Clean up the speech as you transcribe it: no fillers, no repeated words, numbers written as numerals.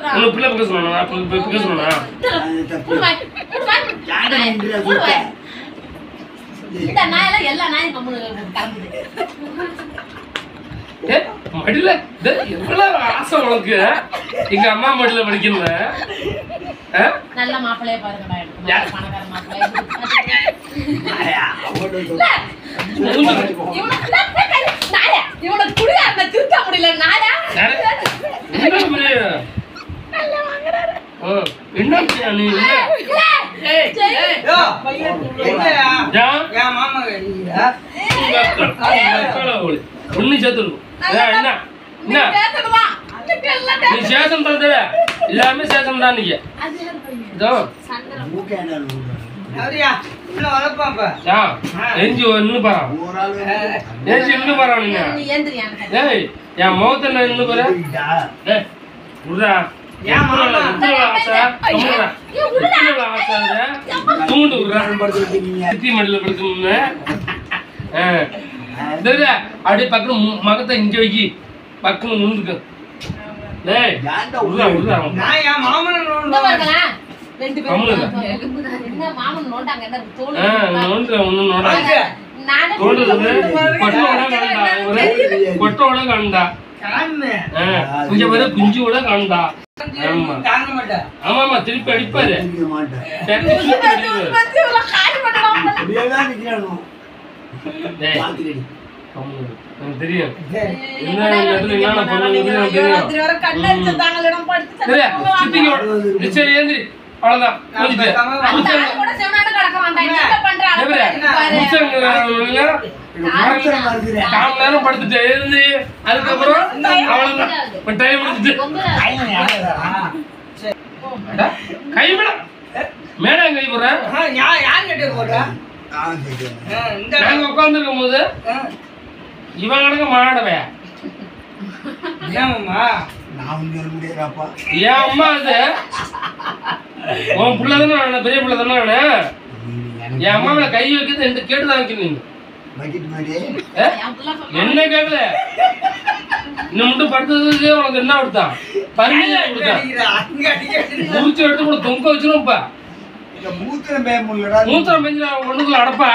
உனக்கு பிள்ளை பக்கம் சொன்னா பக்கம் சொன்னா இந்த நாயெல்லாம் எல்லா நாயும் கிளம்புது. மடியில எவ்வளவு ஆசை உனக்கு எங்க அம்மா மடியில படிக்கல. நல்ல மாப்பிள்ளைய பாருங்கடா, பணக்கார மாப்பிள்ளை. இவனுக்கு குடிகாரனை திருத்த முடியல. நாயா என்ன நீ ஒண்ணு சேர்த்து என்ன நீ சேஷம் தான் எல்லாமே சேஷம் தான். நீங்க எஞ்சி நின்று பாரு, எஞ்சி நின்று பாரு. நீங்க ஏய் என் முகத்துல நின்று பாரு. விடுறா தூண்டு விடுறா மடியில படுக்கணும்னு அப்படியே பக்கம் மகத்தை இங்க வைக்கி பக்கம் நுண்டுக்கு. கொட்டோட காண்டா இங்க வர குஞ்சோட காண்டா. ஆமா திருப்பி அடிப்பாரு. தெரியும் அவ்வளவுதான். நேரம் படுத்துட்டு எழுந்து அதுக்கப்புறம் அவ்வளவுதான் டைம் முடிச்சுட்டு கைவிட மேடம் கை போடுறேன். நாங்க உட்காந்துருக்கும் போது இவன் கணக்கு மாடவே என் அம்மா அது உன் பிள்ளைதானே பெரிய பிள்ளைதானே. என் அம்மாவை கை வைக்கிறது என்கிட்ட கேட்டுதான் வைக்கணும். என்ன கேட்கல இன்னும் மட்டும் படுத்ததுக்கு உனக்கு என்ன கொடுத்தான்? பர்மிஷன் கொடுத்தான். முடிச்சு எடுத்து கூட தொங்க வச்சிரும். மூத்திரம் பெஞ்சு ஒண்ணுக்குள்ள அடப்பா